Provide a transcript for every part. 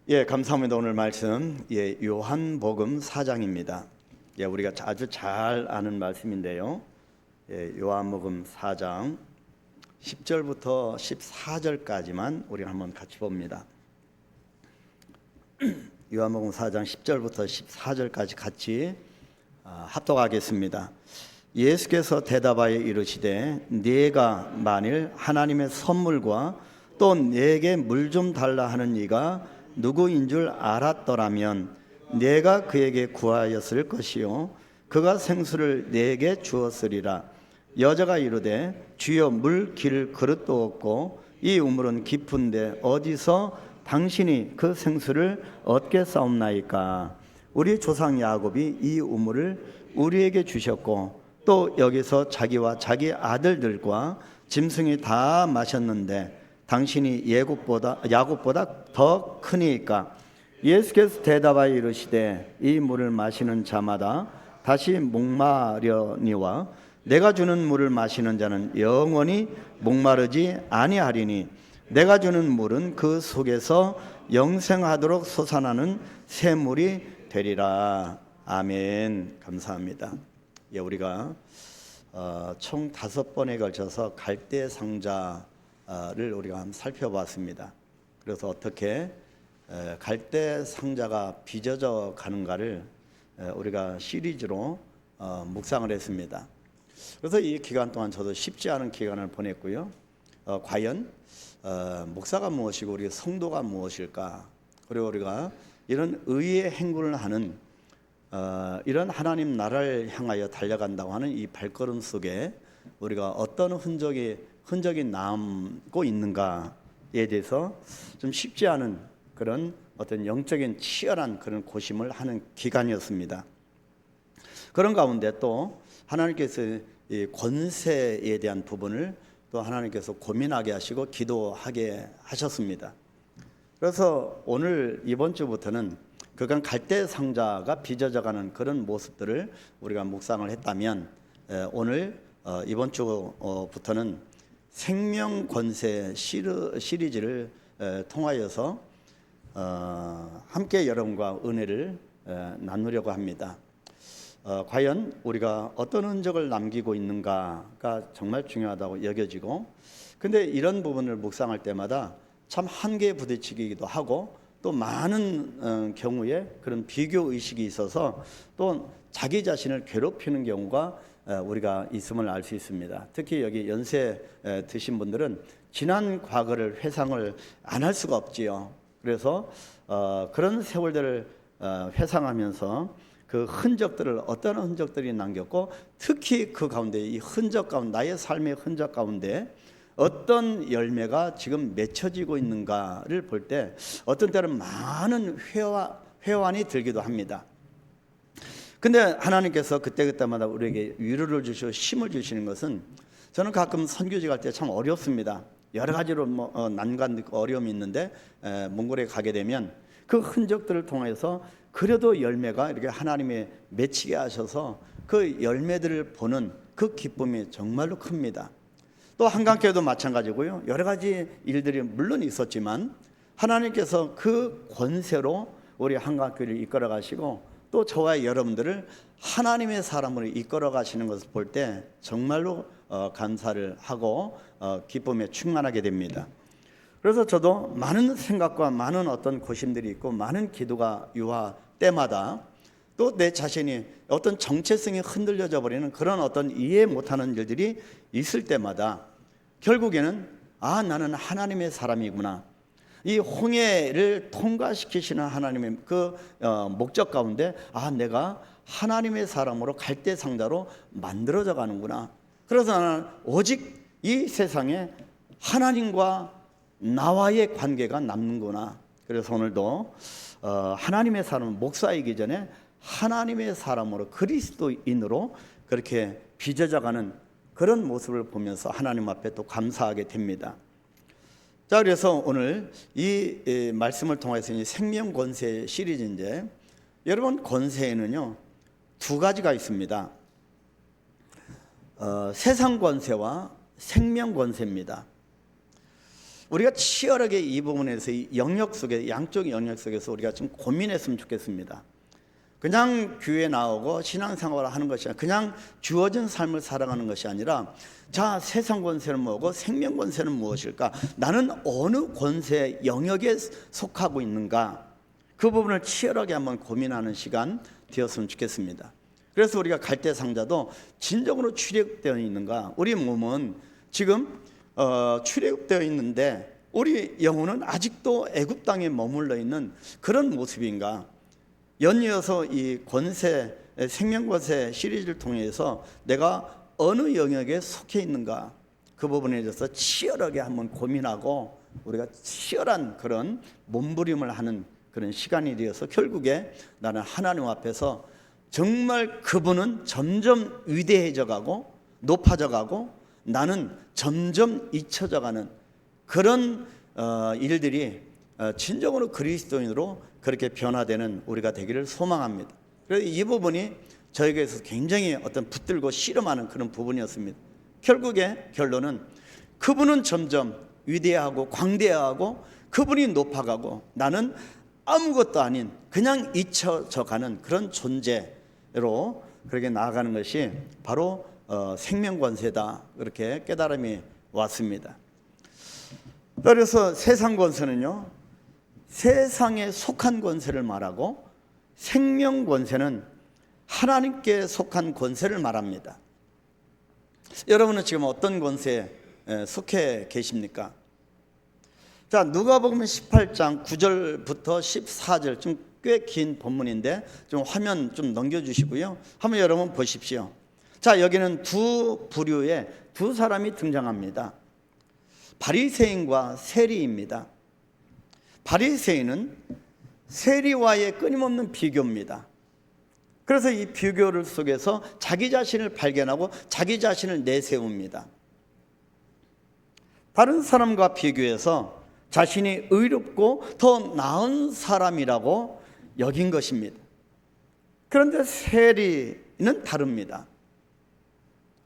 감사합니다. 오늘 말씀 요한복음 4장입니다. 우리가 아주 잘 아는 말씀인데요. 요한복음 4장 10절부터 14절까지만 우리가 한번 같이 봅니다. 요한복음 4장 10절부터 14절까지 같이 합독하겠습니다. 예수께서 대답하여 이르시되 네가 만일 하나님의 선물과 또 내게 물 좀 달라 하는 이가 누구인 줄 알았더라면 내가 그에게 구하였을 것이요 그가 생수를 내게 주었으리라. 여자가 이르되 주여 물 기를 그릇도 없고 이 우물은 깊은데 어디서 당신이 그 생수를 얻겠사옵나이까. 우리 조상 야곱이 이 우물을 우리에게 주셨고 또 여기서 자기와 자기 아들들과 짐승이 다 마셨는데 당신이 야곱보다 더 크니까. 예수께서 대답하여 이르시되 이 물을 마시는 자마다 다시 목마려니와 내가 주는 물을 마시는 자는 영원히 목마르지 아니하리니 내가 주는 물은 그 속에서 영생하도록 솟아나는 샘물이 되리라. 아멘. 감사합니다. 우리가 총 5번에 걸쳐서 갈대 상자를 우리가 한번 살펴봤습니다. 그래서 어떻게 갈대 상자가 빚어져 가는가를 우리가 시리즈로 묵상을 했습니다. 그래서 이 기간 동안 저도 쉽지 않은 기간을 보냈고요. 과연 목사가 무엇이고 우리 성도가 무엇일까? 그리고 우리가 이런 의의 행군을 하는 이런 하나님 나라를 향하여 달려간다고 하는 이 발걸음 속에 우리가 어떤 흔적이 남고 있는가에 대해서 좀 쉽지 않은 그런 어떤 영적인 치열한 그런 고심을 하는 기간이었습니다. 그런 가운데 또 하나님께서 이 권세에 대한 부분을 또 하나님께서 고민하게 하시고 기도하게 하셨습니다. 그래서 오늘 이번 주부터는 그간 갈대 상자가 빚어져가는 그런 모습들을 우리가 묵상을 했다면 오늘 이번 주부터는 생명 권세 시리즈를 통하여서 함께 여러분과 은혜를 나누려고 합니다. 과연 우리가 어떤 흔적을 남기고 있는가가 정말 중요하다고 여겨지고, 근데 이런 부분을 묵상할 때마다 참 한계에 부딪히기도 하고 또 많은 경우에 그런 비교 의식이 있어서 또 자기 자신을 괴롭히는 경우가 우리가 있음을 알 수 있습니다. 특히 여기 연세 드신 분들은 지난 과거를 회상을 안 할 수가 없지요. 그래서 그런 세월들을 회상하면서 그 흔적들을 어떤 흔적들이 남겼고, 특히 그 가운데 이 흔적 가운데 나의 삶의 흔적 가운데 어떤 열매가 지금 맺혀지고 있는가를 볼 때 어떤 때는 많은 회환이 들기도 합니다. 근데 하나님께서 그때마다 우리에게 위로를 주시고 힘을 주시는 것은, 저는 가끔 선교지 갈 때 참 어렵습니다. 여러 가지로 난관 어려움이 있는데 몽골에 가게 되면 그 흔적들을 통해서 그래도 열매가 이렇게 하나님이 맺히게 하셔서 그 열매들을 보는 그 기쁨이 정말로 큽니다. 또 한강교회도 마찬가지고요. 여러 가지 일들이 물론 있었지만 하나님께서 그 권세로 우리 한강교회를 이끌어 가시고 또 저와 여러분들을 하나님의 사람으로 이끌어 가시는 것을 볼 때 정말로 감사를 하고 기쁨에 충만하게 됩니다. 그래서 저도 많은 생각과 많은 어떤 고심들이 있고 많은 기도가 유화 때마다 또 내 자신이 어떤 정체성이 흔들려져 버리는 그런 어떤 이해 못하는 일들이 있을 때마다 결국에는 나는 하나님의 사람이구나, 이 홍해를 통과시키시는 하나님의 그 목적 가운데 내가 하나님의 사람으로 갈대 상자로 만들어져 가는구나. 그래서 나는 오직 이 세상에 하나님과 나와의 관계가 남는구나. 그래서 오늘도 하나님의 사람, 목사이기 전에 하나님의 사람으로 그리스도인으로 그렇게 빚어져가는 그런 모습을 보면서 하나님 앞에 또 감사하게 됩니다. 자, 그래서 오늘 이 말씀을 통해서 이 생명 권세 시리즈인데, 여러분 권세에는요 2가지가 있습니다. 세상 권세와 생명 권세입니다. 우리가 치열하게 이 부분에서 이 영역 속에 양쪽 영역 속에서 우리가 좀 고민했으면 좋겠습니다. 그냥 교회 나오고 신앙생활을 하는 것이 아니라 그냥 주어진 삶을 살아가는 것이 아니라 자, 세상 권세는 뭐고 생명 권세는 무엇일까? 나는 어느 권세 영역에 속하고 있는가? 그 부분을 치열하게 한번 고민하는 시간 되었으면 좋겠습니다. 그래서 우리가 갈대상자도 진정으로 출애굽되어 있는가? 우리 몸은 지금 출애굽되어 있는데 우리 영혼은 아직도 애굽 땅에 머물러 있는 그런 모습인가? 연이어서 이 권세, 생명 권세 시리즈를 통해서 내가 어느 영역에 속해 있는가? 그 부분에 대해서 치열하게 한번 고민하고 우리가 치열한 그런 몸부림을 하는 그런 시간이 되어서 결국에 나는 하나님 앞에서 정말 그분은 점점 위대해져 가고 높아져 가고 나는 점점 잊혀져 가는 그런 일들이 진정으로 그리스도인으로 그렇게 변화되는 우리가 되기를 소망합니다. 그래서 이 부분이 저에게서 굉장히 어떤 붙들고 씨름하는 그런 부분이었습니다. 결국에 결론은 그분은 점점 위대하고 광대하고 그분이 높아가고 나는 아무것도 아닌 그냥 잊혀져 가는 그런 존재로 그렇게 나아가는 것이 바로 생명권세다, 그렇게 깨달음이 왔습니다. 그래서 세상 권세는요, 세상에 속한 권세를 말하고 생명 권세는 하나님께 속한 권세를 말합니다. 여러분은 지금 어떤 권세에 속해 계십니까? 자, 누가복음 18장 9절부터 14절, 좀 꽤 긴 본문인데 좀 화면 좀 넘겨주시고요. 한번 여러분 보십시오. 자, 여기는 두 부류의 두 사람이 등장합니다. 바리새인과 세리입니다. 바리새인은 세리와의 끊임없는 비교입니다. 그래서 이 비교를 속에서 자기 자신을 발견하고 자기 자신을 내세웁니다. 다른 사람과 비교해서 자신이 의롭고 더 나은 사람이라고 여긴 것입니다. 그런데 세리는 다릅니다.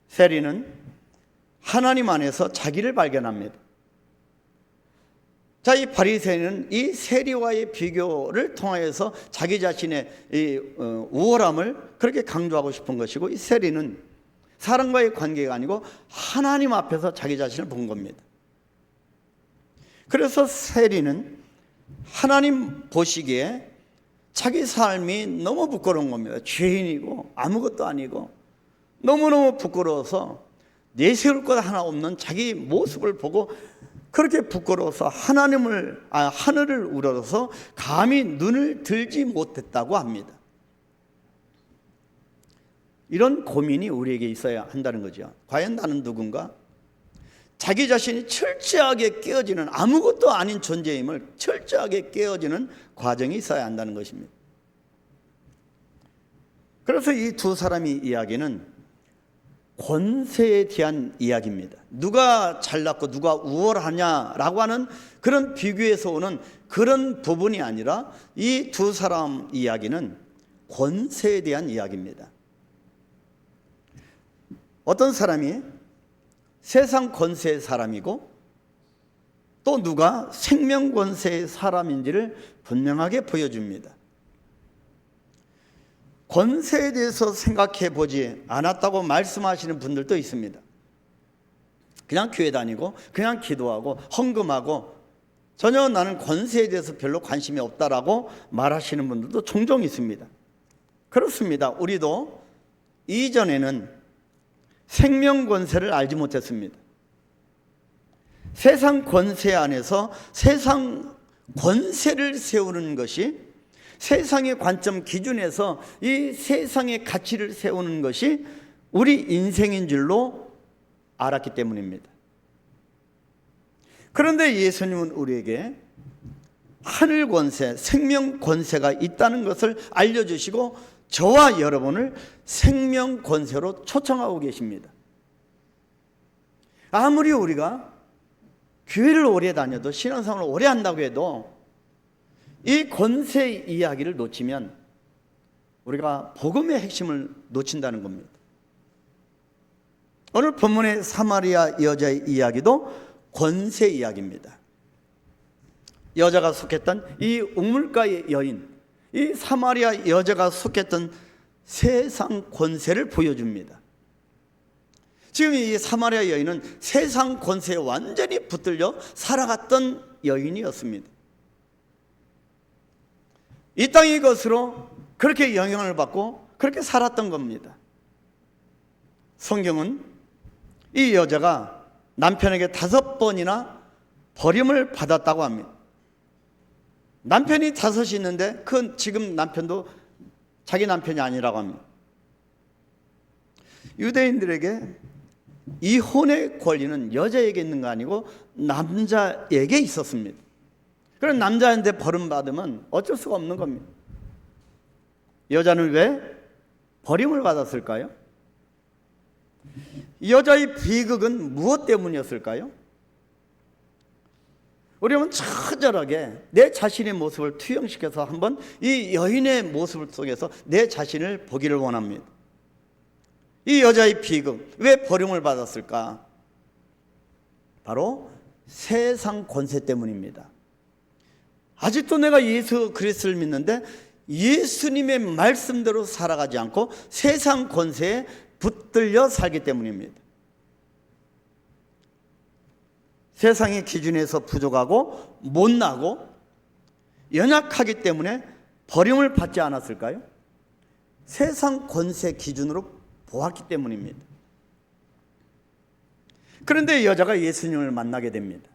세리는 하나님 안에서 자기를 발견합니다. 자, 이 바리새인은 이 세리와의 비교를 통하여서 자기 자신의 이 우월함을 그렇게 강조하고 싶은 것이고, 이 세리는 사람과의 관계가 아니고 하나님 앞에서 자기 자신을 본 겁니다. 그래서 세리는 하나님 보시기에 자기 삶이 너무 부끄러운 겁니다. 죄인이고 아무것도 아니고 너무너무 부끄러워서 내세울 것 하나 없는 자기 모습을 보고 그렇게 부끄러워서 하늘을 우러러서 감히 눈을 들지 못했다고 합니다. 이런 고민이 우리에게 있어야 한다는 거죠. 과연 나는 누군가? 자기 자신이 철저하게 깨어지는, 아무것도 아닌 존재임을 철저하게 깨어지는 과정이 있어야 한다는 것입니다. 그래서 이 두 사람의 이야기는 권세에 대한 이야기입니다. 누가 잘났고 누가 우월하냐라고 하는 그런 비교에서 오는 그런 부분이 아니라 이 두 사람 이야기는 권세에 대한 이야기입니다. 어떤 사람이 세상 권세의 사람이고 또 누가 생명 권세의 사람인지를 분명하게 보여줍니다. 권세에 대해서 생각해 보지 않았다고 말씀하시는 분들도 있습니다. 그냥 교회 다니고 그냥 기도하고 헌금하고 전혀 나는 권세에 대해서 별로 관심이 없다라고 말하시는 분들도 종종 있습니다. 그렇습니다. 우리도 이전에는 생명 권세를 알지 못했습니다. 세상 권세 안에서 세상 권세를 세우는 것이, 세상의 관점 기준에서 이 세상의 가치를 세우는 것이 우리 인생인 줄로 알았기 때문입니다. 그런데 예수님은 우리에게 하늘 권세, 생명 권세가 있다는 것을 알려주시고 저와 여러분을 생명 권세로 초청하고 계십니다. 아무리 우리가 교회를 오래 다녀도 신앙생활을 오래 한다고 해도 이 권세 이야기를 놓치면 우리가 복음의 핵심을 놓친다는 겁니다. 오늘 본문의 사마리아 여자의 이야기도 권세 이야기입니다. 여자가 속했던 이 우물가의 여인, 이 사마리아 여자가 속했던 세상 권세를 보여줍니다. 지금 이 사마리아 여인은 세상 권세에 완전히 붙들려 살아갔던 여인이었습니다. 이 땅의 것으로 그렇게 영향을 받고 그렇게 살았던 겁니다. 성경은 이 여자가 남편에게 5번이나 버림을 받았다고 합니다. 남편이 5이 있는데 그 지금 남편도 자기 남편이 아니라고 합니다. 유대인들에게 이혼의 권리는 여자에게 있는 거 아니고 남자에게 있었습니다. 그런 남자한테 버림받으면 어쩔 수가 없는 겁니다. 여자는 왜 버림을 받았을까요? 여자의 비극은 무엇 때문이었을까요? 우리는 처절하게 내 자신의 모습을 투영시켜서 한번 이 여인의 모습 속에서 내 자신을 보기를 원합니다. 이 여자의 비극, 왜 버림을 받았을까? 바로 세상 권세 때문입니다. 아직도 내가 예수 그리스도를 믿는데 예수님의 말씀대로 살아가지 않고 세상 권세에 붙들려 살기 때문입니다. 세상의 기준에서 부족하고 못나고 연약하기 때문에 버림을 받지 않았을까요? 세상 권세 기준으로 보았기 때문입니다. 그런데 여자가 예수님을 만나게 됩니다.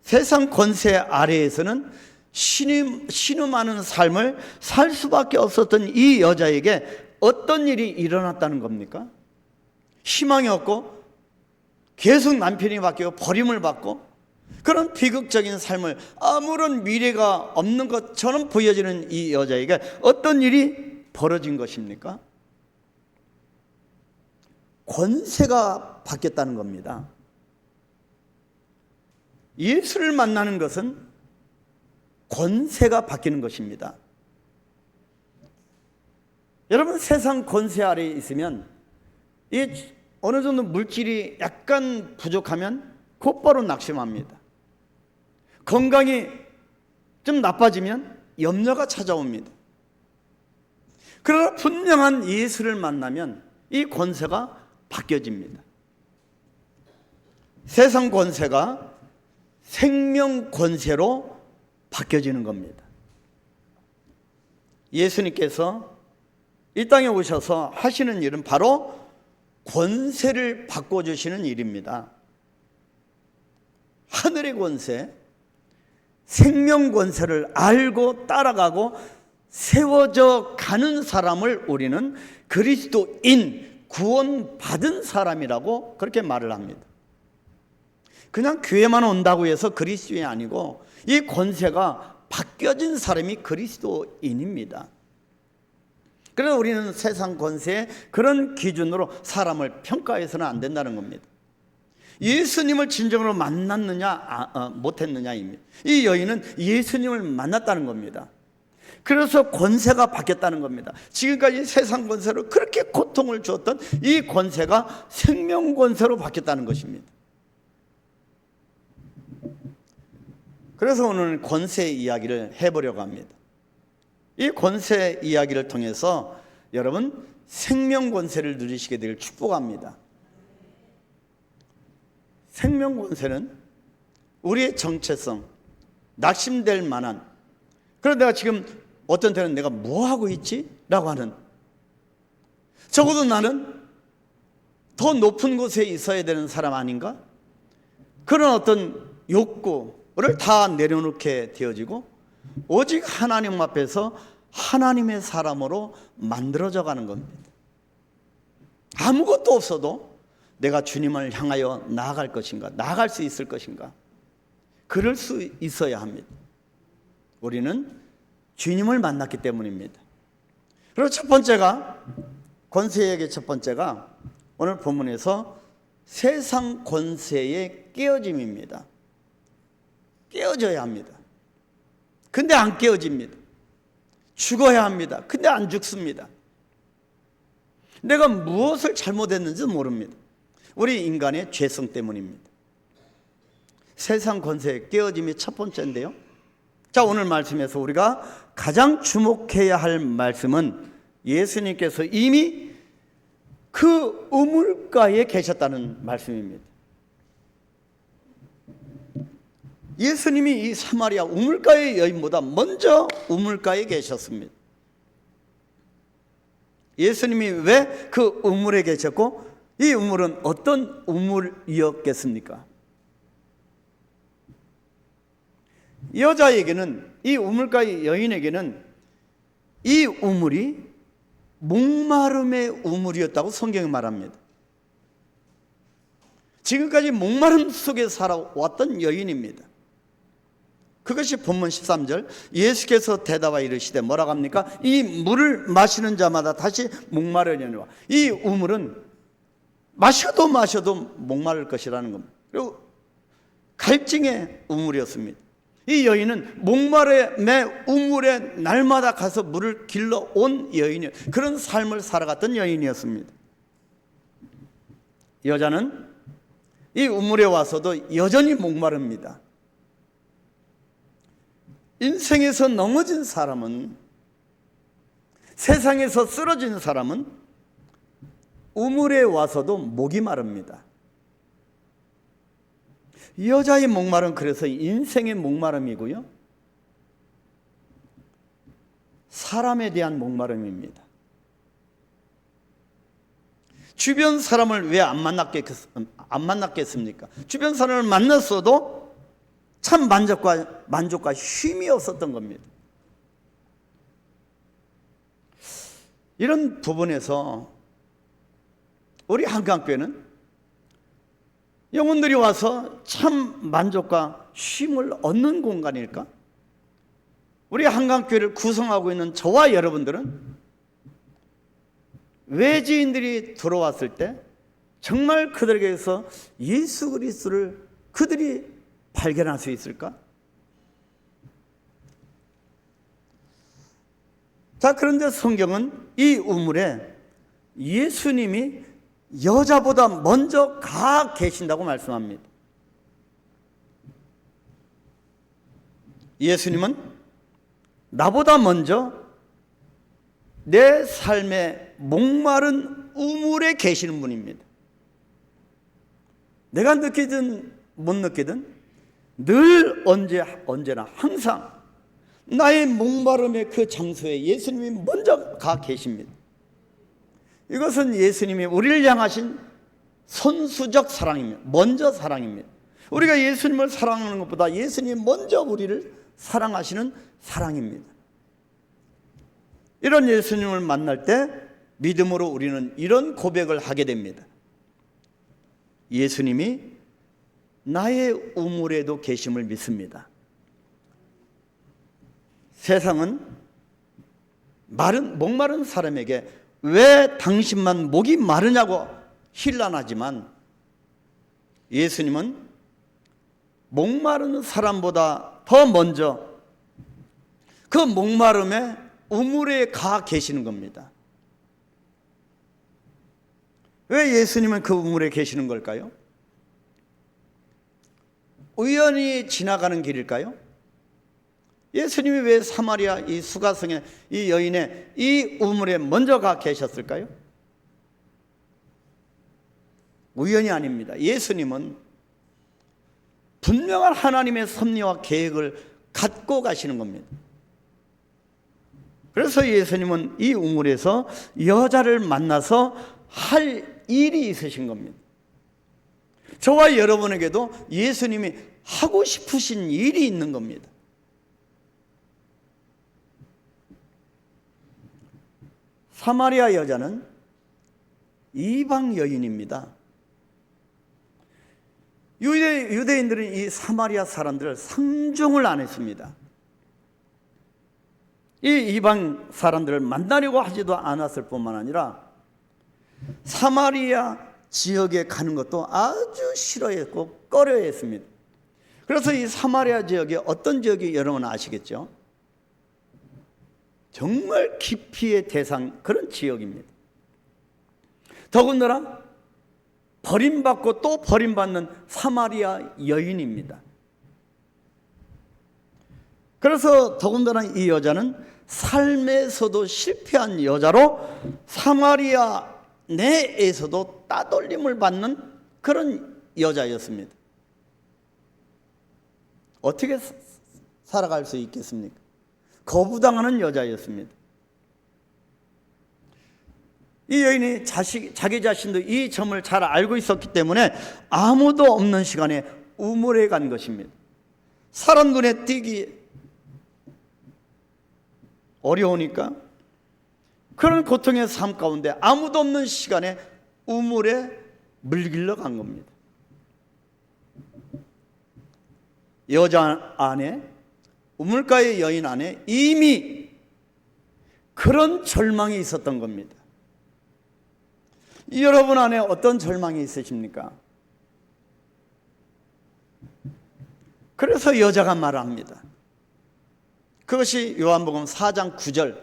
세상 권세 아래에서는 신음하는 삶을 살 수밖에 없었던 이 여자에게 어떤 일이 일어났다는 겁니까? 희망이 없고 계속 남편이 바뀌고 버림을 받고 그런 비극적인 삶을 아무런 미래가 없는 것처럼 보여지는 이 여자에게 어떤 일이 벌어진 것입니까? 권세가 바뀌었다는 겁니다. 예수를 만나는 것은 권세가 바뀌는 것입니다. 여러분, 세상 권세 아래에 있으면 어느 정도 물질이 약간 부족하면 곧바로 낙심합니다. 건강이 좀 나빠지면 염려가 찾아옵니다. 그러나 분명한 예수를 만나면 이 권세가 바뀌어집니다. 세상 권세가 생명 권세로 바뀌어지는 겁니다. 예수님께서 이 땅에 오셔서 하시는 일은 바로 권세를 바꿔주시는 일입니다. 하늘의 권세, 생명 권세를 알고 따라가고 세워져 가는 사람을 우리는 그리스도인, 구원받은 사람이라고 그렇게 말을 합니다. 그냥 교회만 온다고 해서 그리스도인이 아니고 이 권세가 바뀌어진 사람이 그리스도인입니다. 그래서 우리는 세상 권세의 그런 기준으로 사람을 평가해서는 안 된다는 겁니다. 예수님을 진정으로 만났느냐 못했느냐입니다. 이 여인은 예수님을 만났다는 겁니다. 그래서 권세가 바뀌었다는 겁니다. 지금까지 세상 권세로 그렇게 고통을 주었던 이 권세가 생명 권세로 바뀌었다는 것입니다. 그래서 오늘 권세 이야기를 해보려고 합니다. 이 권세 이야기를 통해서 여러분 생명 권세를 누리시게 되길 축복합니다. 생명 권세는 우리의 정체성, 낙심될 만한, 그런데 내가 지금 어떤 때는 내가 뭐 하고 있지? 라고 하는, 적어도 나는 더 높은 곳에 있어야 되는 사람 아닌가? 그런 어떤 욕구를 다 내려놓게 되어지고 오직 하나님 앞에서 하나님의 사람으로 만들어져 가는 겁니다. 아무것도 없어도 내가 주님을 향하여 나아갈 것인가, 나아갈 수 있을 것인가, 그럴 수 있어야 합니다. 우리는 주님을 만났기 때문입니다. 그리고 첫 번째가, 권세에게 첫 번째가 오늘 본문에서 세상 권세의 깨어짐입니다. 깨어져야 합니다. 근데 안 깨어집니다. 죽어야 합니다. 근데 안 죽습니다. 내가 무엇을 잘못했는지 모릅니다. 우리 인간의 죄성 때문입니다. 세상 권세의 깨어짐이 첫 번째인데요. 자, 오늘 말씀에서 우리가 가장 주목해야 할 말씀은 예수님께서 이미 그 우물가에 계셨다는 말씀입니다. 예수님이 이 사마리아 우물가의 여인보다 먼저 우물가에 계셨습니다. 예수님이 왜 그 우물에 계셨고 이 우물은 어떤 우물이었겠습니까? 여자에게는, 이 우물가의 여인에게는 이 우물이 목마름의 우물이었다고 성경이 말합니다. 지금까지 목마름 속에 살아왔던 여인입니다. 그것이 본문 13절, 예수께서 대답하여 이르시되 뭐라고 합니까? 이 물을 마시는 자마다 다시 목마르려니와. 이 우물은 마셔도 목마를 것이라는 겁니다. 그리고 갈증의 우물이었습니다. 이 여인은 목마름의 우물에 날마다 가서 물을 길러 온 여인이에요. 그런 삶을 살아갔던 여인이었습니다. 여자는 이 우물에 와서도 여전히 목마릅니다. 인생에서 넘어진 사람은, 세상에서 쓰러진 사람은 우물에 와서도 목이 마릅니다. 여자의 목마름, 그래서 인생의 목마름이고요, 사람에 대한 목마름입니다. 주변 사람을 왜 안 만났겠습니까? 주변 사람을 만났어도 참 만족과 쉼이 없었던 겁니다. 이런 부분에서 우리 한강교회는 영혼들이 와서 참 만족과 쉼을 얻는 공간일까? 우리 한강교회를 구성하고 있는 저와 여러분들은 외지인들이 들어왔을 때 정말 그들에게서 예수 그리스도를 그들이 발견할 수 있을까? 자, 그런데 성경은 이 우물에 예수님이 여자보다 먼저 가 계신다고 말씀합니다. 예수님은 나보다 먼저 내 삶의 목마른 우물에 계시는 분입니다. 내가 느끼든 못 느끼든 늘 언제나 항상 나의 목마름의 그 장소에 예수님이 먼저 가 계십니다. 이것은 예수님이 우리를 향하신 선수적 사랑입니다. 먼저 사랑입니다. 우리가 예수님을 사랑하는 것보다 예수님이 먼저 우리를 사랑하시는 사랑입니다. 이런 예수님을 만날 때 믿음으로 우리는 이런 고백을 하게 됩니다. 예수님이 나의 우물에도 계심을 믿습니다. 세상은 목마른 사람에게 왜 당신만 목이 마르냐고 힐난하지만 예수님은 목마른 사람보다 더 먼저 그 목마름에 우물에 가 계시는 겁니다. 왜 예수님은 그 우물에 계시는 걸까요? 우연히 지나가는 길일까요? 예수님이 왜 사마리아 이 수가성의 이 여인의 이 우물에 먼저 가 계셨을까요? 우연이 아닙니다. 예수님은 분명한 하나님의 섭리와 계획을 갖고 가시는 겁니다. 그래서 예수님은 이 우물에서 여자를 만나서 할 일이 있으신 겁니다. 저와 여러분에게도 예수님이 하고 싶으신 일이 있는 겁니다. 사마리아 여자는 이방 여인입니다. 유대인들은 이 사마리아 사람들을 상종을 안 했습니다. 이 이방 사람들을 만나려고 하지도 않았을 뿐만 아니라 사마리아 지역에 가는 것도 아주 싫어했고 꺼려했습니다. 그래서 이 사마리아 지역이 어떤 지역이 여러분 아시겠죠? 정말 기피의 대상, 그런 지역입니다. 더군다나 버림받고 또 버림받는 사마리아 여인입니다. 그래서 더군다나 이 여자는 삶에서도 실패한 여자로 사마리아 내에서도 따돌림을 받는 그런 여자였습니다. 어떻게 살아갈 수 있겠습니까? 거부당하는 여자였습니다. 이 여인이 자기 자신도 이 점을 잘 알고 있었기 때문에 아무도 없는 시간에 우물에 간 것입니다. 사람 눈에 띄기 어려우니까 그런 고통의 삶 가운데 아무도 없는 시간에 우물에 물길러 간 겁니다. 여자 안에, 우물가의 여인 안에 이미 그런 절망이 있었던 겁니다. 여러분 안에 어떤 절망이 있으십니까? 그래서 여자가 말합니다. 그것이 요한복음 4장 9절.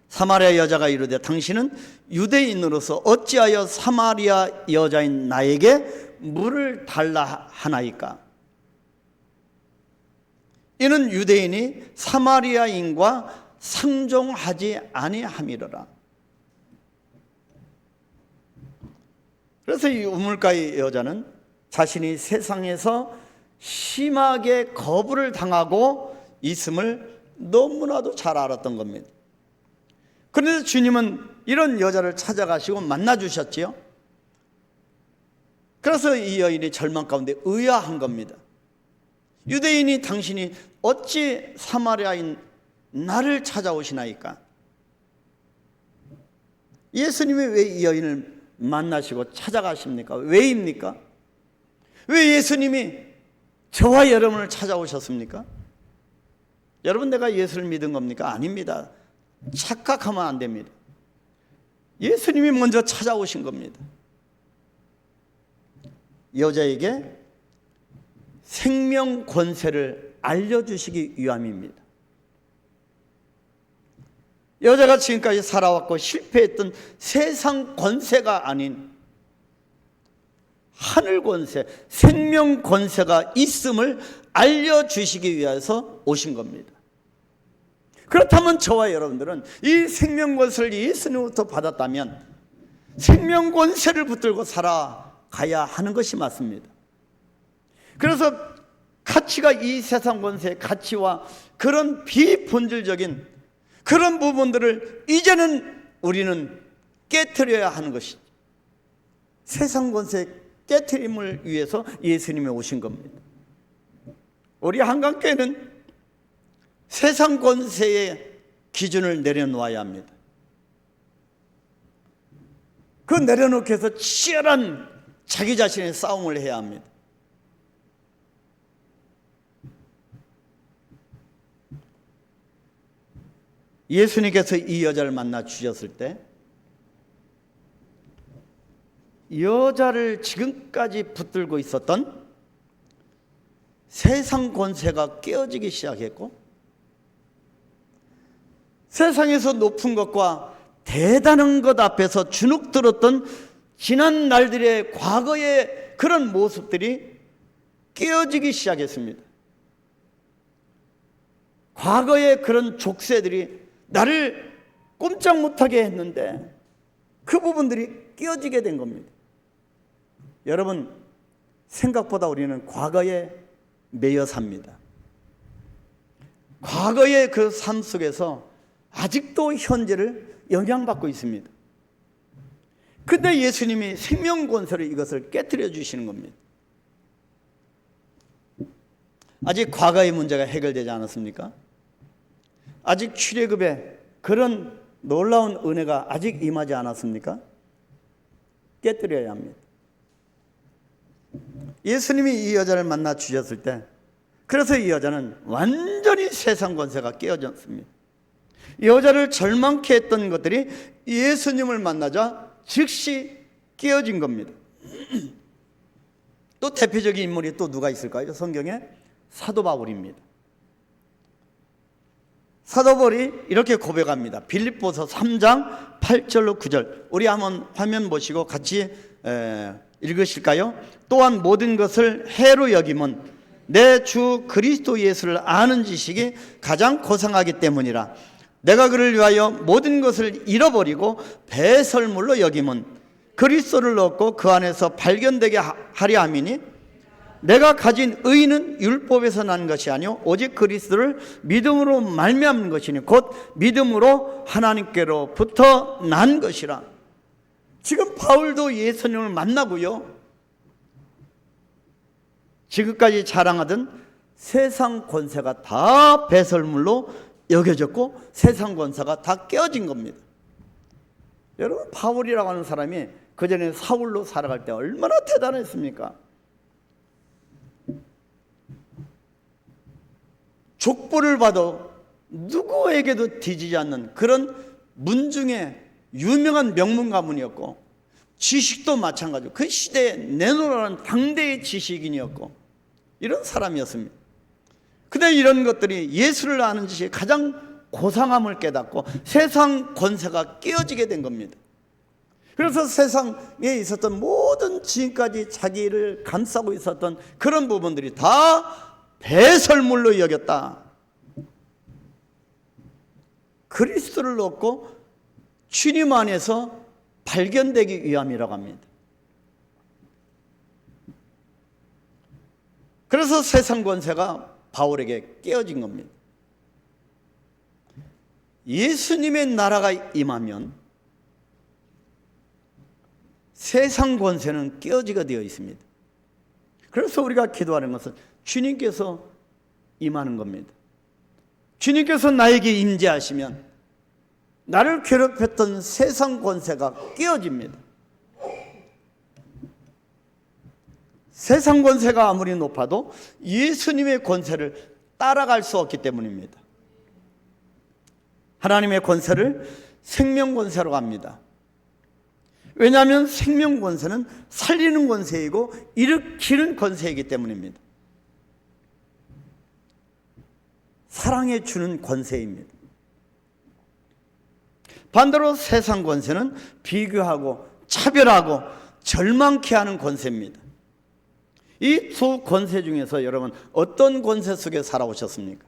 사마리아 여자가 이르되 당신은 유대인으로서 어찌하여 사마리아 여자인 나에게 물을 달라 하나이까? 이는 유대인이 사마리아인과 상종하지 아니함이로라. 그래서 이 우물가의 여자는 자신이 세상에서 심하게 거부를 당하고 있음을 너무나도 잘 알았던 겁니다. 그런데 주님은 이런 여자를 찾아가시고 만나주셨지요. 그래서 이 여인이 절망 가운데 의아한 겁니다. 유대인이 당신이 어찌 사마리아인 나를 찾아오시나이까? 예수님이 왜 이 여인을 만나시고 찾아가십니까? 왜입니까? 왜 예수님이 저와 여러분을 찾아오셨습니까? 여러분, 내가 예수를 믿은 겁니까? 아닙니다. 착각하면 안 됩니다. 예수님이 먼저 찾아오신 겁니다. 여자에게 생명 권세를 알려주시기 위함입니다. 여자가 지금까지 살아왔고 실패했던 세상 권세가 아닌 하늘 권세, 생명 권세가 있음을 알려주시기 위해서 오신 겁니다. 그렇다면 저와 여러분들은 이 생명 권세를 예수님으로부터 받았다면 생명 권세를 붙들고 살아가야 하는 것이 맞습니다. 그래서 가치가 이 세상 권세의 가치와 그런 비본질적인 그런 부분들을 이제는 우리는 깨트려야 하는 것이죠. 세상 권세 깨트림을 위해서 예수님이 오신 겁니다. 우리 한강교회는 세상 권세의 기준을 내려놓아야 합니다. 그 내려놓기 위해서 치열한 자기 자신의 싸움을 해야 합니다. 예수님께서 이 여자를 만나 주셨을 때 여자를 지금까지 붙들고 있었던 세상 권세가 깨어지기 시작했고, 세상에서 높은 것과 대단한 것 앞에서 주눅 들었던 지난 날들의 과거의 그런 모습들이 깨어지기 시작했습니다. 과거의 그런 족쇄들이 나를 꼼짝 못하게 했는데 그 부분들이 깨어지게 된 겁니다. 여러분, 생각보다 우리는 과거에 매여 삽니다. 과거의 그 삶 속에서 아직도 현재를 영향받고 있습니다. 근데 예수님이 생명권세로 이것을 깨뜨려 주시는 겁니다. 아직 과거의 문제가 해결되지 않았습니까? 아직 출애굽의 그런 놀라운 은혜가 아직 임하지 않았습니까? 깨뜨려야 합니다. 예수님이 이 여자를 만나 주셨을 때, 그래서 이 여자는 완전히 세상 권세가 깨어졌습니다. 여자를 절망케 했던 것들이 예수님을 만나자 즉시 깨어진 겁니다. 또 대표적인 인물이 또 누가 있을까요? 성경에 사도 바울입니다. 사도 바울이 이렇게 고백합니다. 빌립보서 3장 8절로 9절. 우리 한번 화면 보시고 같이 읽으실까요? 또한 모든 것을 해로 여김은 내 주 그리스도 예수를 아는 지식이 가장 고상하기 때문이라. 내가 그를 위하여 모든 것을 잃어버리고 배설물로 여김은 그리스도를 얻고 그 안에서 발견되게 하려 함이니, 내가 가진 의는 율법에서 난 것이 아니요 오직 그리스도를 믿음으로 말미암는 것이니 곧 믿음으로 하나님께로부터 난 것이라. 지금 바울도 예수님을 만나고요, 지금까지 자랑하던 세상 권세가 다 배설물로 여겨졌고 세상 권세가 다 깨어진 겁니다. 여러분, 바울이라고 하는 사람이 그전에 사울로 살아갈 때 얼마나 대단했습니까? 족보를 봐도 누구에게도 뒤지지 않는 그런 문중의 유명한 명문 가문이었고, 지식도 마찬가지고 그 시대에 내놓으라는 당대의 지식인이었고 이런 사람이었습니다. 근데 이런 것들이 예수를 아는 지식의 가장 고상함을 깨닫고 세상 권세가 깨어지게 된 겁니다. 그래서 세상에 있었던 모든 지금까지 자기를 감싸고 있었던 그런 부분들이 다 배설물로 여겼다. 그리스도를 얻고 주님 안에서 발견되기 위함이라고 합니다. 그래서 세상 권세가 바울에게 깨어진 겁니다. 예수님의 나라가 임하면 세상 권세는 깨어지게 되어 있습니다. 그래서 우리가 기도하는 것은 주님께서 임하는 겁니다. 주님께서 나에게 임재하시면 나를 괴롭혔던 세상 권세가 깨어집니다. 세상 권세가 아무리 높아도 예수님의 권세를 따라갈 수 없기 때문입니다. 하나님의 권세를 생명 권세로 합니다. 왜냐하면 생명 권세는 살리는 권세이고 일으키는 권세이기 때문입니다. 사랑해 주는 권세입니다. 반대로 세상 권세는 비교하고 차별하고 절망케 하는 권세입니다. 이 두 권세 중에서 여러분 어떤 권세 속에 살아오셨습니까?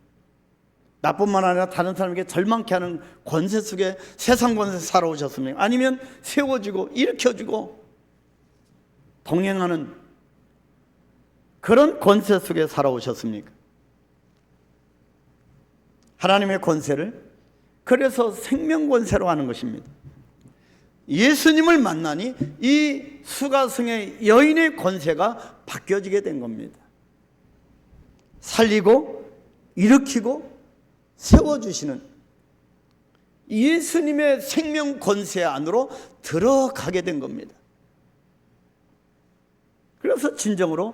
나뿐만 아니라 다른 사람에게 절망케 하는 권세 속에, 세상 권세 살아오셨습니까? 아니면 세워주고 일으켜주고 동행하는 그런 권세 속에 살아오셨습니까? 하나님의 권세를 그래서 생명 권세로 하는 것입니다. 예수님을 만나니 이 수가성의 여인의 권세가 바뀌어지게 된 겁니다. 살리고 일으키고 세워주시는 예수님의 생명 권세 안으로 들어가게 된 겁니다. 그래서 진정으로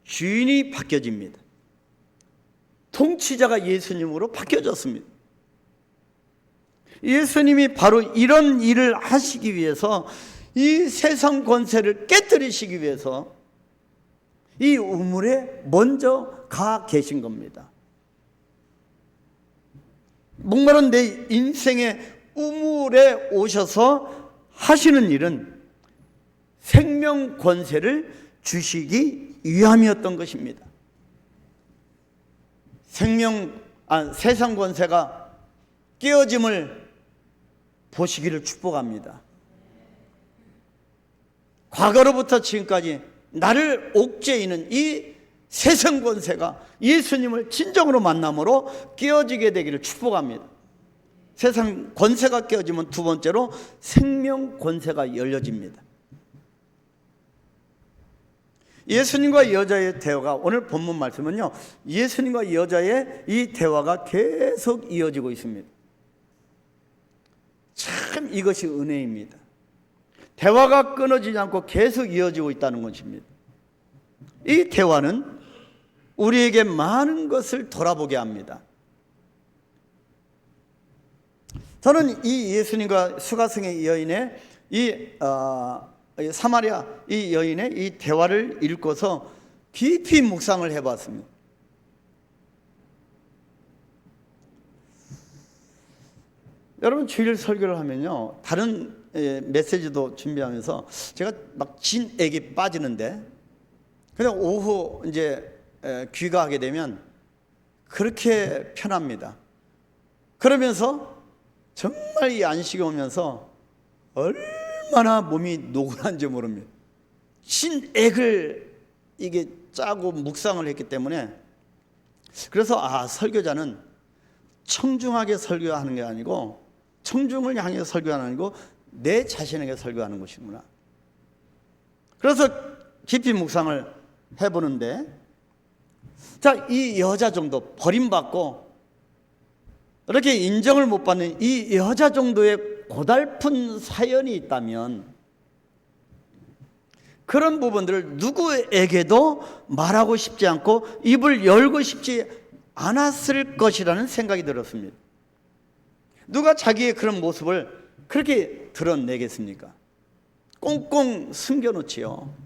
주인이 바뀌어집니다. 통치자가 예수님으로 바뀌어졌습니다. 예수님이 바로 이런 일을 하시기 위해서, 이 세상 권세를 깨뜨리시기 위해서 이 우물에 먼저 가 계신 겁니다. 목마른 내 인생의 우물에 오셔서 하시는 일은 생명 권세를 주시기 위함이었던 것입니다. 세상 권세가 깨어짐을 보시기를 축복합니다. 과거로부터 지금까지 나를 옥죄이는 이 세상 권세가 예수님을 진정으로 만남으로 깨어지게 되기를 축복합니다. 세상 권세가 깨어지면 두 번째로 생명 권세가 열려집니다. 예수님과 여자의 대화가, 오늘 본문 말씀은요, 예수님과 여자의 이 대화가 계속 이어지고 있습니다. 참 이것이 은혜입니다. 대화가 끊어지지 않고 계속 이어지고 있다는 것입니다. 이 대화는 우리에게 많은 것을 돌아보게 합니다. 저는 이 예수님과 수가성의 여인의 사마리아 이 여인의 이 대화를 읽고서 깊이 묵상을 해봤습니다. 여러분, 주일 설교를 하면요, 다른 메시지도 준비하면서 제가 막 진액이 빠지는데, 그냥 오후 이제 귀가하게 되면 그렇게 편합니다. 그러면서 정말 이 안식이 오면서 얼마나 몸이 노곤한지 모릅니다. 신액을 이게 짜고 묵상을 했기 때문에, 그래서 설교자는 청중하게 설교하는 게 아니고, 청중을 향해 설교하는 게 아니고 내 자신에게 설교하는 것이구나. 그래서 깊이 묵상을 해보는데, 자, 이 여자 정도 버림받고 이렇게 인정을 못 받는 이 여자 정도의 고달픈 사연이 있다면 그런 부분들을 누구에게도 말하고 싶지 않고 입을 열고 싶지 않았을 것이라는 생각이 들었습니다. 누가 자기의 그런 모습을 그렇게 드러내겠습니까? 꽁꽁 숨겨놓지요.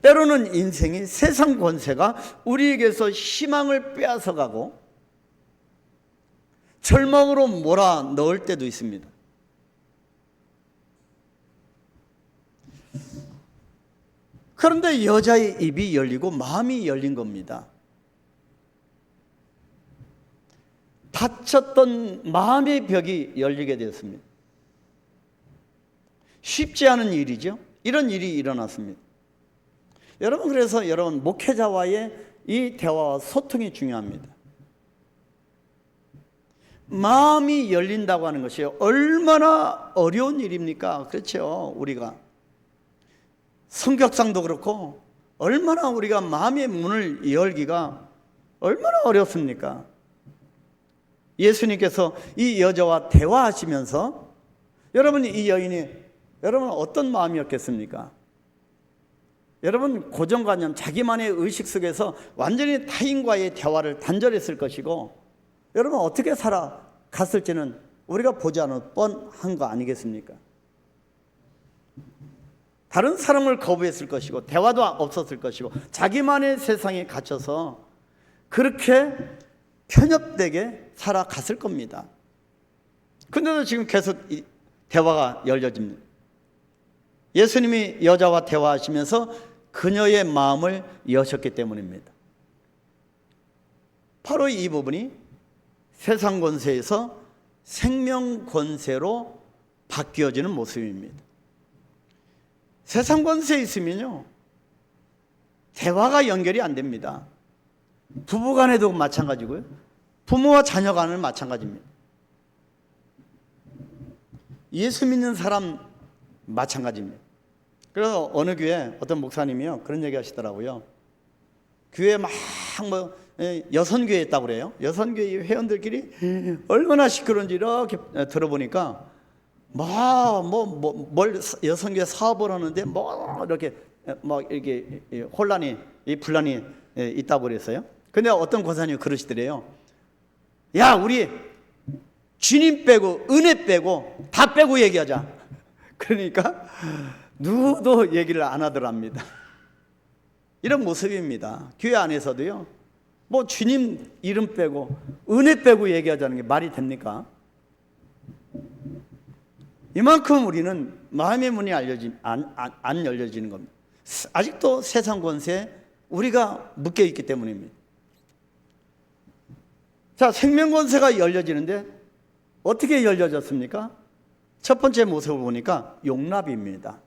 때로는 인생이 세상 권세가 우리에게서 희망을 빼앗아가고 절망으로 몰아넣을 때도 있습니다. 그런데 여자의 입이 열리고 마음이 열린 겁니다. 닫혔던 마음의 벽이 열리게 되었습니다. 쉽지 않은 일이죠. 이런 일이 일어났습니다. 여러분, 그래서 여러분 목회자와의 이 대화와 소통이 중요합니다. 마음이 열린다고 하는 것이 얼마나 어려운 일입니까? 그렇죠. 우리가 성격상도 그렇고 얼마나 우리가 마음의 문을 열기가 얼마나 어렵습니까? 예수님께서 이 여자와 대화하시면서 여러분, 이 여인이 여러분 어떤 마음이었겠습니까? 여러분, 고정관념, 자기만의 의식 속에서 완전히 타인과의 대화를 단절했을 것이고, 여러분 어떻게 살아갔을지는 우리가 보지 않을 뻔한 거 아니겠습니까? 다른 사람을 거부했을 것이고 대화도 없었을 것이고 자기만의 세상에 갇혀서 그렇게 편협되게 살아갔을 겁니다. 근데도 지금 계속 이 대화가 열려집니다. 예수님이 여자와 대화하시면서 그녀의 마음을 여셨기 때문입니다. 바로 이 부분이 세상 권세에서 생명 권세로 바뀌어지는 모습입니다. 세상 권세에 있으면요, 대화가 연결이 안 됩니다. 부부 간에도 마찬가지고요, 부모와 자녀 간은 마찬가지입니다. 예수 믿는 사람 마찬가지입니다. 그래서 어느 교회 어떤 목사님이요 그런 얘기 하시더라고요. 교회 막 여선교회 있다고 그래요. 여선교회 회원들끼리 얼마나 시끄러운지 이렇게 들어보니까 뭘 여선교회 사업을 하는데 이렇게 혼란이, 분란이 있다고 그랬어요. 근데 어떤 권사님이 그러시더래요. 야, 우리 주님 빼고 은혜 빼고 다 빼고 얘기하자. 그러니까 누구도 얘기를 안 하더랍니다. 이런 모습입니다. 교회 안에서도요, 주님 이름 빼고 은혜 빼고 얘기하자는 게 말이 됩니까? 이만큼 우리는 마음의 문이 안 열려지는 겁니다. 아직도 세상 권세에 우리가 묶여 있기 때문입니다. 자, 생명 권세가 열려지는데 어떻게 열려졌습니까? 첫 번째 모습을 보니까 용납입니다.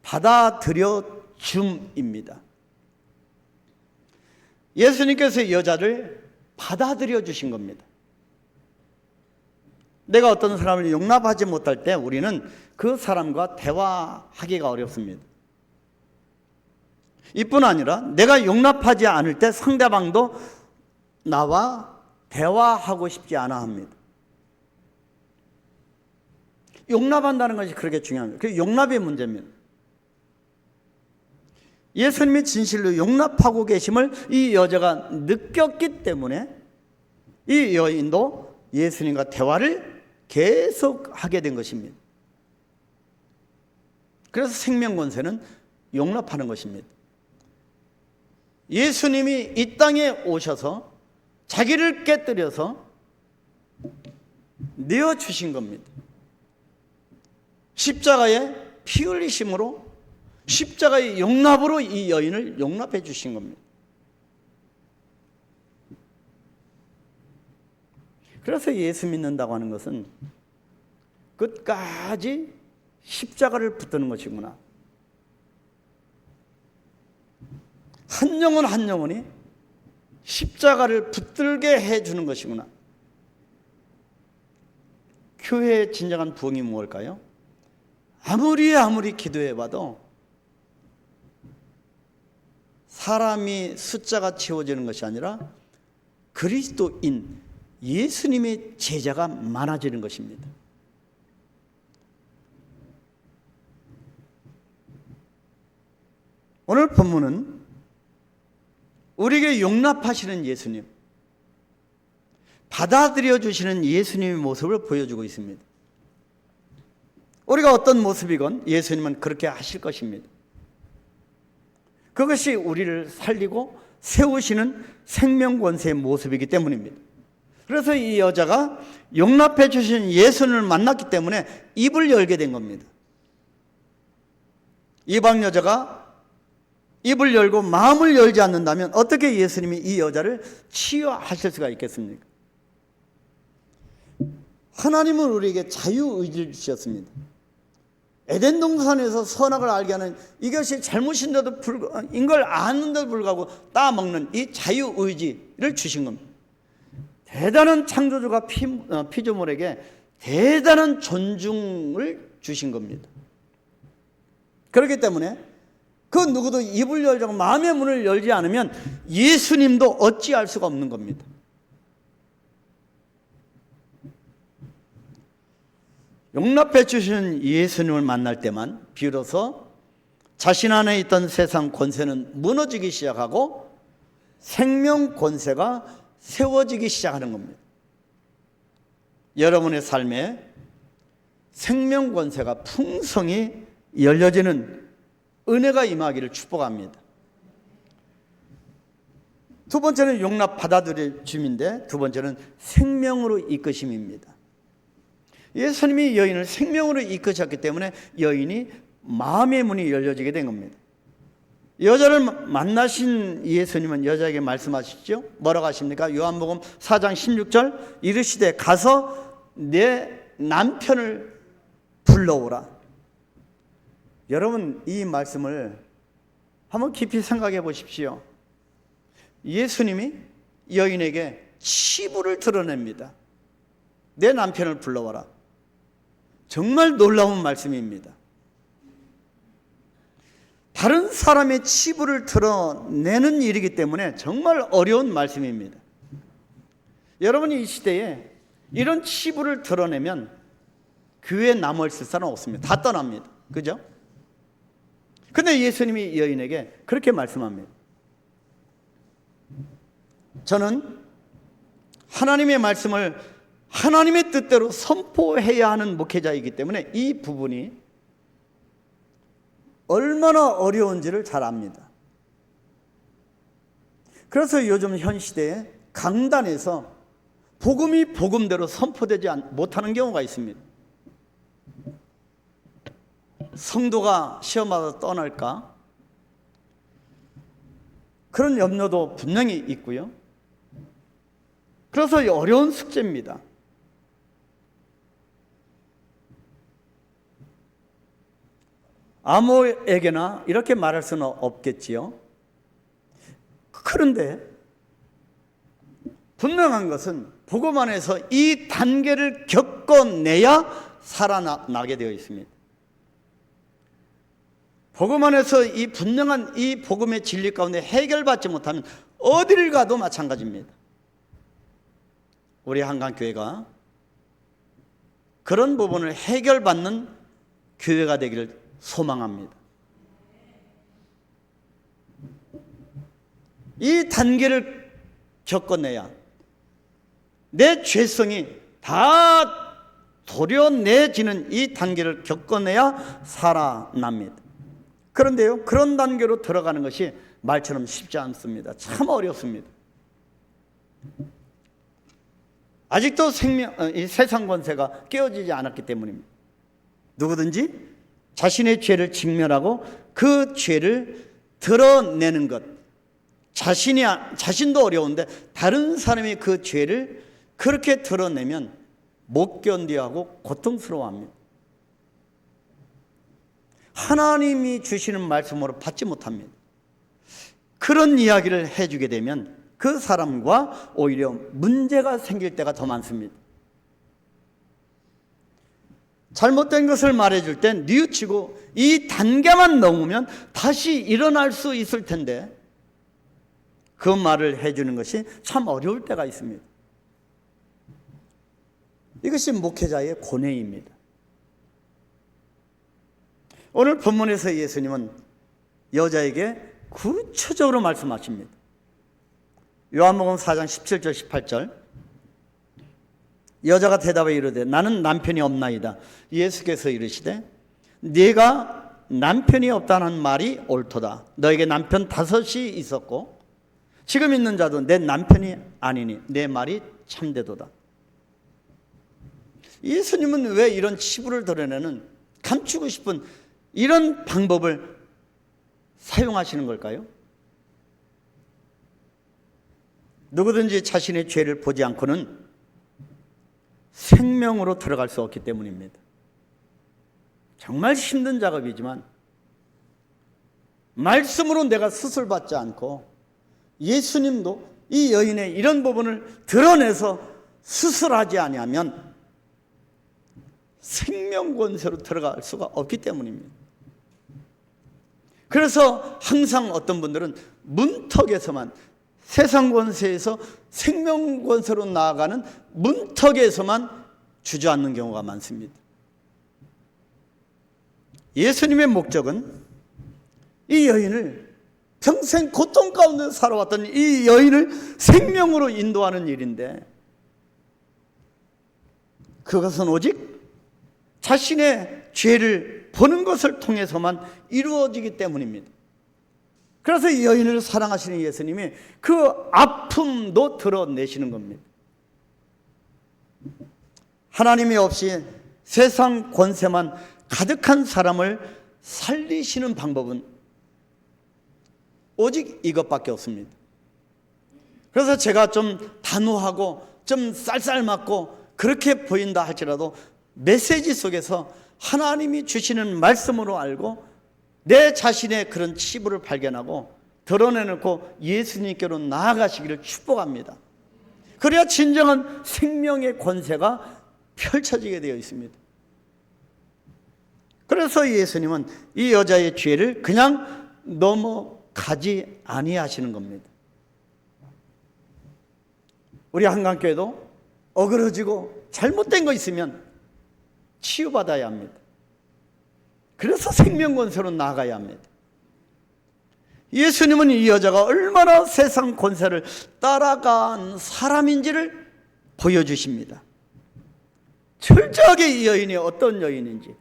받아들여 줌입니다. 예수님께서 여자를 받아들여 주신 겁니다. 내가 어떤 사람을 용납하지 못할 때 우리는 그 사람과 대화하기가 어렵습니다. 이뿐 아니라 내가 용납하지 않을 때 상대방도 나와 대화하고 싶지 않아 합니다. 용납한다는 것이 그렇게 중요합니다. 그 용납의 문제입니다. 예수님이 진실로 용납하고 계심을 이 여자가 느꼈기 때문에 이 여인도 예수님과 대화를 계속하게 된 것입니다. 그래서 생명권세는 용납하는 것입니다. 예수님이 이 땅에 오셔서 자기를 깨뜨려서 내어주신 겁니다. 십자가에 피 흘리심으로 십자가의 용납으로 이 여인을 용납해 주신 겁니다. 그래서 예수 믿는다고 하는 것은 끝까지 십자가를 붙드는 것이구나. 한 영혼 한 영혼이 십자가를 붙들게 해주는 것이구나. 교회의 진정한 부흥이 무엇일까요? 아무리 기도해봐도 사람이 숫자가 채워지는 것이 아니라 그리스도인 예수님의 제자가 많아지는 것입니다. 오늘 본문은 우리에게 용납하시는 예수님, 받아들여 주시는 예수님의 모습을 보여주고 있습니다. 우리가 어떤 모습이건 예수님은 그렇게 하실 것입니다. 그것이 우리를 살리고 세우시는 생명권세의 모습이기 때문입니다. 그래서 이 여자가 용납해 주신 예수님을 만났기 때문에 입을 열게 된 겁니다. 이방 여자가 입을 열고 마음을 열지 않는다면 어떻게 예수님이 이 여자를 치유하실 수가 있겠습니까? 하나님은 우리에게 자유의지를 주셨습니다. 에덴 동산에서 선악을 알게 하는 이것이 잘못인데도 걸 아는데도 불구하고 따먹는 이 자유의지를 주신 겁니다. 대단한 창조주가 피조물에게 대단한 존중을 주신 겁니다. 그렇기 때문에 그 누구도 입을 열자고 마음의 문을 열지 않으면 예수님도 어찌할 수가 없는 겁니다. 용납해 주시는 예수님을 만날 때만 비로소 자신 안에 있던 세상 권세는 무너지기 시작하고 생명 권세가 세워지기 시작하는 겁니다. 여러분의 삶에 생명 권세가 풍성히 열려지는 은혜가 임하기를 축복합니다. 두 번째는 용납 받아들일 줌인데 두 번째는 생명으로 이끄심입니다. 예수님이 여인을 생명으로 이끄셨기 때문에 여인이 마음의 문이 열려지게 된 겁니다. 여자를 만나신 예수님은 여자에게 말씀하시죠. 뭐라고 하십니까? 요한복음 4장 16절 이르시되 가서 내 남편을 불러오라. 여러분 이 말씀을 한번 깊이 생각해 보십시오. 예수님이 여인에게 치부를 드러냅니다. 내 남편을 불러와라. 정말 놀라운 말씀입니다. 다른 사람의 치부를 드러내는 일이기 때문에 정말 어려운 말씀입니다. 여러분이 이 시대에 이런 치부를 드러내면 교회에 남아있을 사람은 없습니다. 다 떠납니다. 그죠? 근데 예수님이 여인에게 그렇게 말씀합니다. 저는 하나님의 말씀을 하나님의 뜻대로 선포해야 하는 목회자이기 때문에 이 부분이 얼마나 어려운지를 잘 압니다. 그래서 요즘 현 시대에 강단에서 복음이 복음대로 선포되지 못하는 경우가 있습니다. 성도가 시험하다 떠날까? 그런 염려도 분명히 있고요. 그래서 어려운 숙제입니다. 아무에게나 이렇게 말할 수는 없겠지요. 그런데 분명한 것은 복음 안에서 이 단계를 겪어내야 살아나게 되어 있습니다. 복음 안에서 이 분명한 이 복음의 진리 가운데 해결받지 못하면 어디를 가도 마찬가지입니다. 우리 한강교회가 그런 부분을 해결받는 교회가 되기를 소망합니다. 이 단계를 겪어내야 내 죄성이 다 도려내지는 이 단계를 겪어내야 살아납니다. 그런데요, 그런 단계로 들어가는 것이 말처럼 쉽지 않습니다. 참 어렵습니다. 아직도 이 세상 권세가 깨어지지 않았기 때문입니다. 누구든지 자신의 죄를 직면하고 그 죄를 드러내는 것. 자신도 어려운데 다른 사람이 그 죄를 그렇게 드러내면 못 견디하고 고통스러워합니다. 하나님이 주시는 말씀으로 받지 못합니다. 그런 이야기를 해주게 되면 그 사람과 오히려 문제가 생길 때가 더 많습니다. 잘못된 것을 말해줄 땐 뉘우치고 이 단계만 넘으면 다시 일어날 수 있을 텐데 그 말을 해주는 것이 참 어려울 때가 있습니다. 이것이 목회자의 고뇌입니다. 오늘 본문에서 예수님은 여자에게 구체적으로 말씀하십니다. 요한복음 4장 17절 18절 여자가 대답하여 이르되 나는 남편이 없나이다. 예수께서 이르시되 네가 남편이 없다는 말이 옳도다. 너에게 남편 5이 있었고 지금 있는 자도 내 남편이 아니니 내 말이 참되도다. 예수님은 왜 이런 치부를 드러내는 감추고 싶은 이런 방법을 사용하시는 걸까요? 누구든지 자신의 죄를 보지 않고는 생명으로 들어갈 수 없기 때문입니다. 정말 힘든 작업이지만 말씀으로 내가 수술받지 않고 예수님도 이 여인의 이런 부분을 드러내서 수술하지 아니하면 생명 권세로 들어갈 수가 없기 때문입니다. 그래서 항상 어떤 분들은 문턱에서만 세상 권세에서 생명 권세로 나아가는 문턱에서만 주저앉는 경우가 많습니다. 예수님의 목적은 이 여인을 평생 고통 가운데 살아왔던 이 여인을 생명으로 인도하는 일인데 그것은 오직 자신의 죄를 보는 것을 통해서만 이루어지기 때문입니다. 그래서 이 여인을 사랑하시는 예수님이 그 아픔도 드러내시는 겁니다. 하나님이 없이 세상 권세만 가득한 사람을 살리시는 방법은 오직 이것밖에 없습니다. 그래서 제가 좀 단호하고 좀 쌀쌀맞고 그렇게 보인다 할지라도 메시지 속에서 하나님이 주시는 말씀으로 알고 내 자신의 그런 치부를 발견하고 드러내놓고 예수님께로 나아가시기를 축복합니다. 그래야 진정한 생명의 권세가 펼쳐지게 되어 있습니다. 그래서 예수님은 이 여자의 죄를 그냥 넘어가지 아니하시는 겁니다. 우리 한강교회도 어그러지고 잘못된 거 있으면 치유받아야 합니다. 그래서 생명권세로 나아가야 합니다. 예수님은 이 여자가 얼마나 세상 권세를 따라간 사람인지를 보여주십니다. 철저하게 이 여인이 어떤 여인인지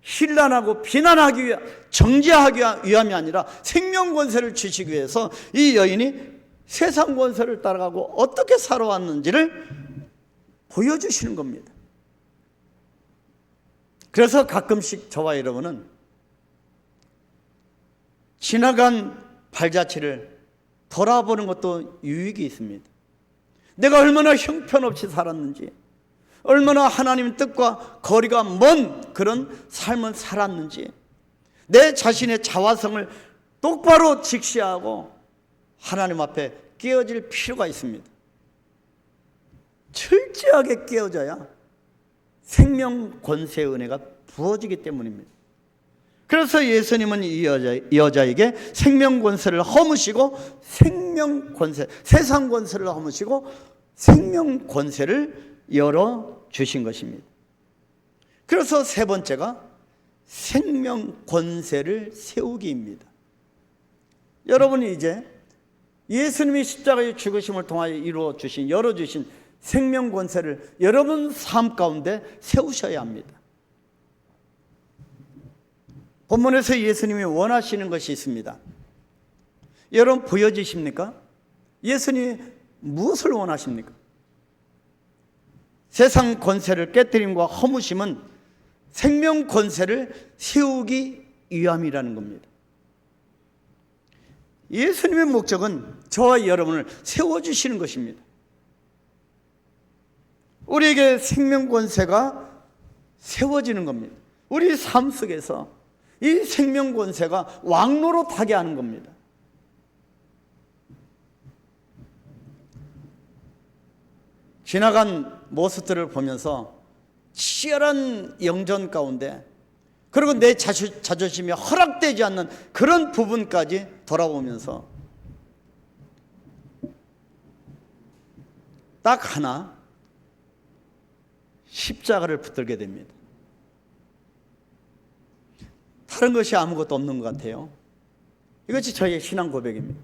신란하고 비난하기 위한, 정죄하기 위함이 아니라 생명권세를 주시기 위해서 이 여인이 세상 권세를 따라가고 어떻게 살아왔는지를 보여주시는 겁니다. 그래서 가끔씩 저와 여러분은 지나간 발자취를 돌아보는 것도 유익이 있습니다. 내가 얼마나 형편없이 살았는지, 얼마나 하나님 뜻과 거리가 먼 그런 삶을 살았는지, 내 자신의 자화성을 똑바로 직시하고 하나님 앞에 깨어질 필요가 있습니다. 철저하게 깨어져야 생명 권세의 은혜가 부어지기 때문입니다. 그래서 예수님은 이 여자에게 생명 권세를 허무시고 생명 권세, 세상 권세를 허무시고 생명 권세를 열어 주신 것입니다. 그래서 세 번째가 생명 권세를 세우기입니다. 여러분이 이제 예수님이 십자가의 죽으심을 통하여 이루어 주신, 열어 주신 생명 권세를 여러분 삶 가운데 세우셔야 합니다. 본문에서 예수님이 원하시는 것이 있습니다. 여러분 보여지십니까? 예수님이 무엇을 원하십니까? 세상 권세를 깨뜨림과 허무심은 생명 권세를 세우기 위함이라는 겁니다. 예수님의 목적은 저와 여러분을 세워주시는 것입니다. 우리에게 생명 권세가 세워지는 겁니다. 우리 삶 속에서 이 생명 권세가 왕노릇하게 하는 겁니다. 지나간 모습들을 보면서 치열한 영전 가운데, 그리고 내 자존심이 허락되지 않는 그런 부분까지 돌아보면서 딱 하나, 십자가를 붙들게 됩니다. 다른 것이 아무것도 없는 것 같아요. 이것이 저의 신앙 고백입니다.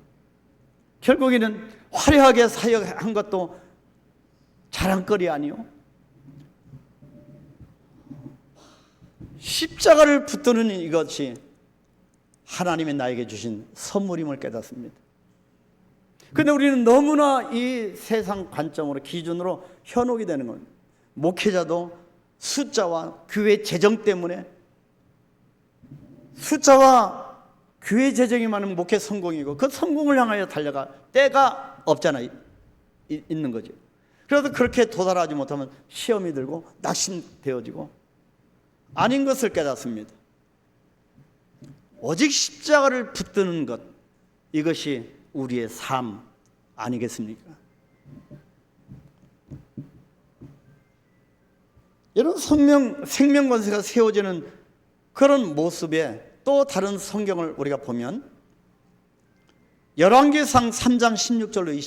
결국에는 화려하게 사역한 것도 자랑거리 아니요, 십자가를 붙드는 이것이 하나님이 나에게 주신 선물임을 깨닫습니다. 그런데 우리는 너무나 이 세상 관점으로, 기준으로 현혹이 되는 겁니다. 목회자도 숫자와 교회 재정 때문에, 숫자와 교회 재정이 많은 목회 성공이고 그 성공을 향하여 달려갈 때가 없잖아요. 있는 거죠. 그래도 그렇게 도달하지 못하면 시험이 들고 낙심되어지고 아닌 것을 깨닫습니다. 오직 십자가를 붙드는 것, 이것이 우리의 삶 아니겠습니까? 여러분, 생명 권세가 세워지는 그런 모습에 또 다른 성경을 우리가 보면 열왕기상 3장 16절로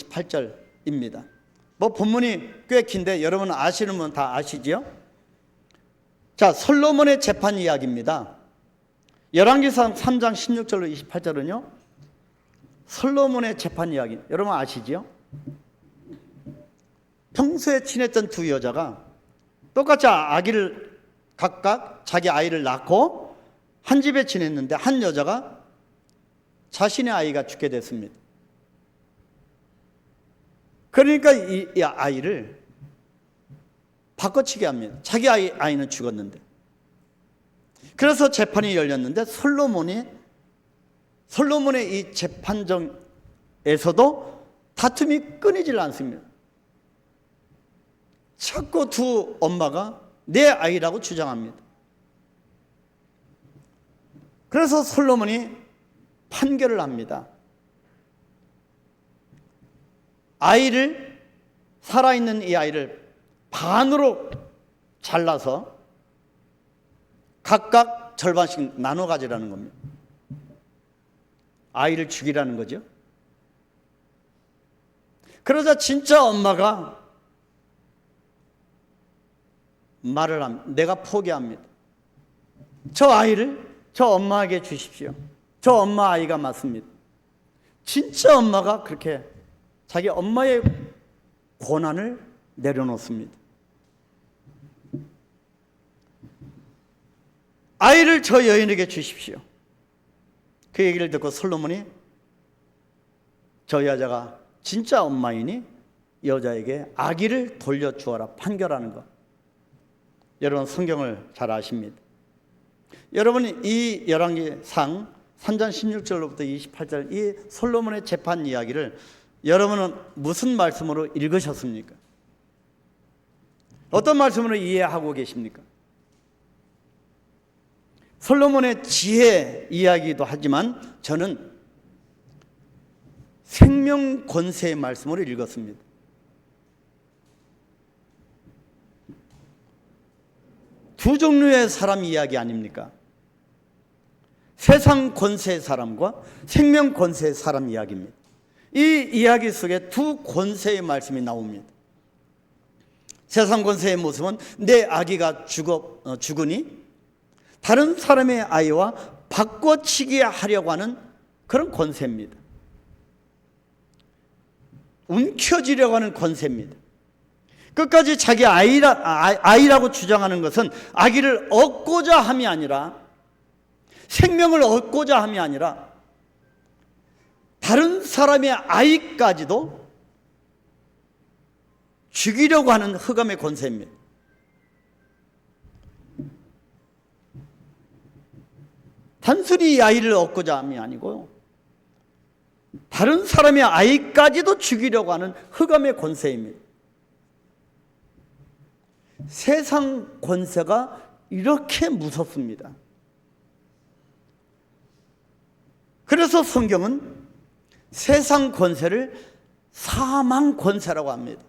28절입니다. 본문이 꽤 긴데 여러분 아시는 분 다 아시죠? 자, 솔로몬의 재판 이야기입니다. 열왕기상 3장 16절로 28절은요, 솔로몬의 재판 이야기. 여러분 아시죠? 평소에 친했던 두 여자가 똑같이 아기를 각각 자기 아이를 낳고 한 집에 지냈는데 한 여자가 자신의 아이가 죽게 됐습니다. 그러니까 이 아이를 바꿔치기 합니다. 자기 아이는 죽었는데. 그래서 재판이 열렸는데 솔로몬의 이 재판정에서도 다툼이 끊이질 않습니다. 자꾸 두 엄마가 내 아이라고 주장합니다. 그래서 솔로몬이 판결을 합니다. 살아있는 이 아이를 반으로 잘라서 각각 절반씩 나눠 가지라는 겁니다. 아이를 죽이라는 거죠. 그러자 진짜 엄마가 말을 합니다. 내가 포기합니다. 저 아이를 저 엄마에게 주십시오. 저 엄마 아이가 맞습니다. 진짜 엄마가 그렇게 자기 엄마의 권한을 내려놓습니다. 아이를 저 여인에게 주십시오. 그 얘기를 듣고 솔로몬이 저 여자가 진짜 엄마이니 여자에게 아기를 돌려주어라 판결하는 것. 여러분 성경을 잘 아십니다. 여러분 이 열왕기상 3장 16절로부터 28절 이 솔로몬의 재판 이야기를 여러분은 무슨 말씀으로 읽으셨습니까? 어떤 말씀으로 이해하고 계십니까? 솔로몬의 지혜 이야기도 하지만 저는 생명 권세의 말씀으로 읽었습니다. 두 종류의 사람 이야기 아닙니까? 세상 권세의 사람과 생명 권세의 사람 이야기입니다. 이 이야기 속에 두 권세의 말씀이 나옵니다. 세상 권세의 모습은 내 아기가 죽으니 다른 사람의 아이와 바꿔치기 하려고 하는 그런 권세입니다. 움켜쥐려고 하는 권세입니다. 끝까지 자기 아이라고 주장하는 것은 아기를 얻고자 함이 아니라, 생명을 얻고자 함이 아니라 다른 사람의 아이까지도 죽이려고 하는 흑암의 권세입니다. 단순히 이 아이를 얻고자 함이 아니고 다른 사람의 아이까지도 죽이려고 하는 흑암의 권세입니다. 세상 권세가 이렇게 무섭습니다. 그래서 성경은 세상 권세를 사망 권세라고 합니다.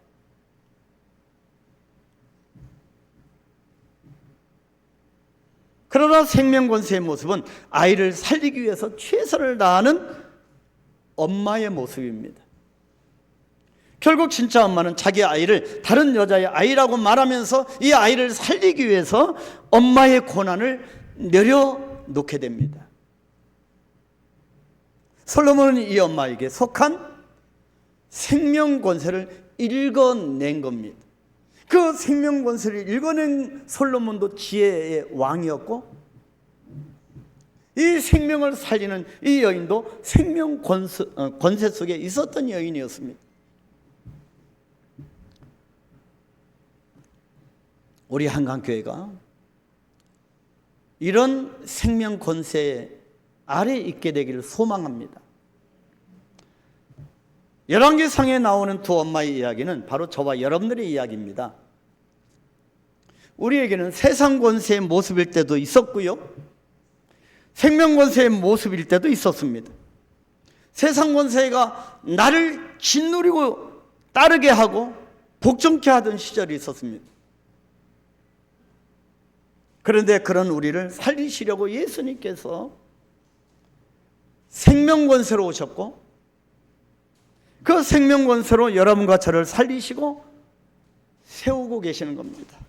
그러나 생명 권세의 모습은 아이를 살리기 위해서 최선을 다하는 엄마의 모습입니다. 결국 진짜 엄마는 자기 아이를 다른 여자의 아이라고 말하면서 이 아이를 살리기 위해서 엄마의 고난을 내려놓게 됩니다. 솔로몬은 이 엄마에게 속한 생명 권세를 읽어낸 겁니다. 그 생명 권세를 읽어낸 솔로몬도 지혜의 왕이었고, 이 생명을 살리는 이 여인도 생명 권세 속에 있었던 여인이었습니다. 우리 한강교회가 이런 생명 권세 아래 있게 되기를 소망합니다. 열왕기상에 나오는 두 엄마의 이야기는 바로 저와 여러분들의 이야기입니다. 우리에게는 세상 권세의 모습일 때도 있었고요, 생명 권세의 모습일 때도 있었습니다. 세상 권세가 나를 짓누리고 따르게 하고 복종케 하던 시절이 있었습니다. 그런데 그런 우리를 살리시려고 예수님께서 생명 권세로 오셨고, 그 생명 권세로 여러분과 저를 살리시고 세우고 계시는 겁니다.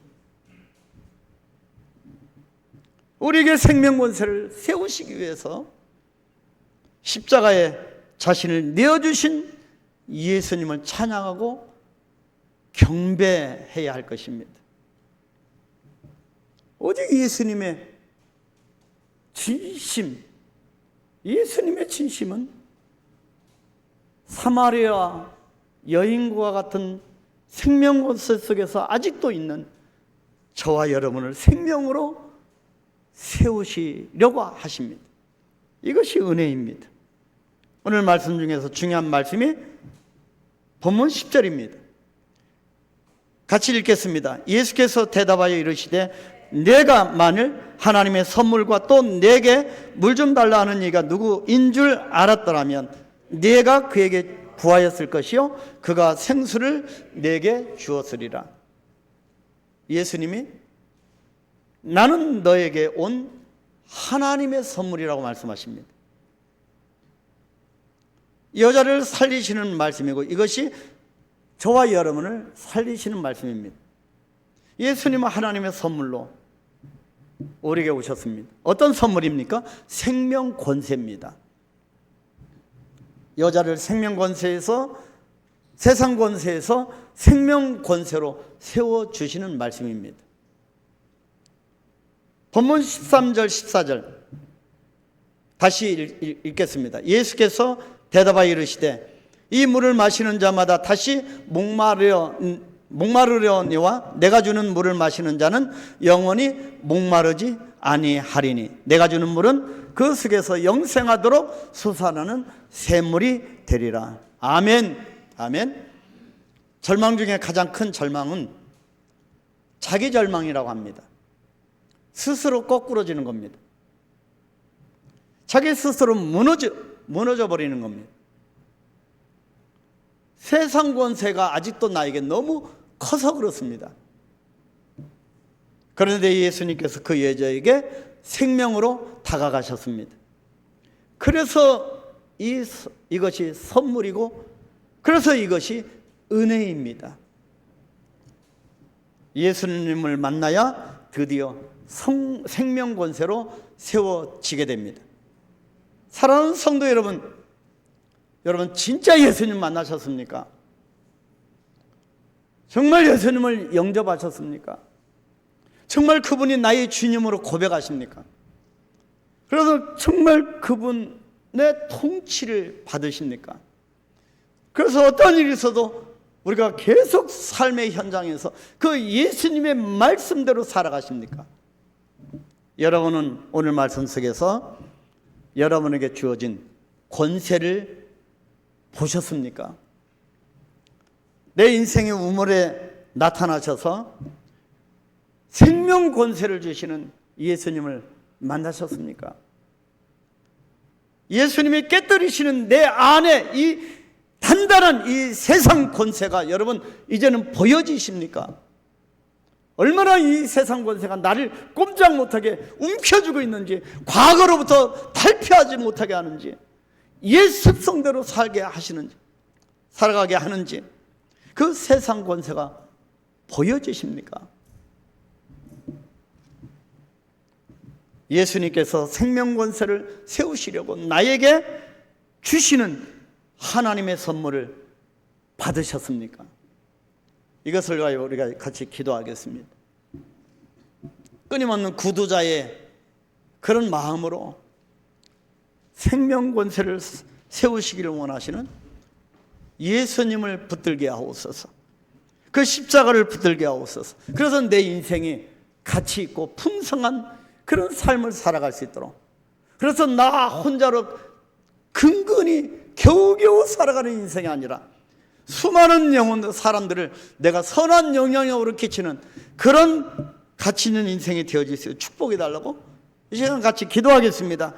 우리에게 생명 권세를 세우시기 위해서 십자가에 자신을 내어주신 예수님을 찬양하고 경배해야 할 것입니다. 오직 예수님의 진심, 예수님의 진심은 사마리아 여인과 같은 생명 권세 속에서 아직도 있는 저와 여러분을 생명으로 세우시려고 하십니다. 이것이 은혜입니다. 오늘 말씀 중에서 중요한 말씀이 본문 10절입니다. 같이 읽겠습니다. 예수께서 대답하여 이르시되 내가 만일 하나님의 선물과 또 내게 물 좀 달라 하는 이가 누구인 줄 알았더라면 내가 그에게 구하였을 것이요 그가 생수를 내게 주었으리라. 예수님이 나는 너에게 온 하나님의 선물이라고 말씀하십니다. 여자를 살리시는 말씀이고 이것이 저와 여러분을 살리시는 말씀입니다. 예수님은 하나님의 선물로 우리에게 오셨습니다. 어떤 선물입니까? 생명 권세입니다. 여자를 생명 권세에서, 세상 권세에서 생명 권세로 세워주시는 말씀입니다. 본문 13절 14절 다시 읽겠습니다. 예수께서 대답하여 이르시되 이 물을 마시는 자마다 다시 목마르려니와 내가 주는 물을 마시는 자는 영원히 목마르지 아니하리니 내가 주는 물은 그 속에서 영생하도록 솟아나는 샘물이 되리라. 아멘. 아멘. 절망 중에 가장 큰 절망은 자기 절망이라고 합니다. 스스로 거꾸러지는 겁니다. 자기 스스로 무너져 버리는 겁니다. 세상 권세가 아직도 나에게 너무 커서 그렇습니다. 그런데 예수님께서 그 여자에게 생명으로 다가가셨습니다. 그래서 이것이 선물이고, 그래서 이것이 은혜입니다. 예수님을 만나야 드디어 생명 권세로 세워지게 됩니다. 사랑하는 성도 여러분, 진짜 예수님 만나셨습니까? 정말 예수님을 영접하셨습니까? 정말 그분이 나의 주님으로 고백하십니까? 그래서 정말 그분의 통치를 받으십니까? 그래서 어떤 일이 있어도 우리가 계속 삶의 현장에서 그 예수님의 말씀대로 살아가십니까? 여러분은 오늘 말씀 속에서 여러분에게 주어진 권세를 보셨습니까? 내 인생의 우물에 나타나셔서 생명 권세를 주시는 예수님을 만나셨습니까? 예수님이 깨뜨리시는 내 안에 이 단단한 이 세상 권세가 여러분 이제는 보여지십니까? 얼마나 이 세상 권세가 나를 꼼짝 못하게 움켜쥐고 있는지, 과거로부터 탈피하지 못하게 하는지, 옛 습성대로 살게 하시는지, 살아가게 하는지, 그 세상 권세가 보여지십니까? 예수님께서 생명 권세를 세우시려고 나에게 주시는 하나님의 선물을 받으셨습니까? 이것을 가지고 우리가 같이 기도하겠습니다. 끊임없는 구두자의 그런 마음으로 생명 권세를 세우시기를 원하시는 예수님을 붙들게 하옵소서. 그 십자가를 붙들게 하옵소서. 그래서 내 인생이 가치 있고 풍성한 그런 삶을 살아갈 수 있도록, 그래서 나 혼자로 근근히 겨우겨우 살아가는 인생이 아니라 수많은 영혼 사람들을 내가 선한 영향력으로 끼치는 그런 가치 있는 인생이 되어질 수 있도록 축복해 달라고 이 시간 같이 기도하겠습니다.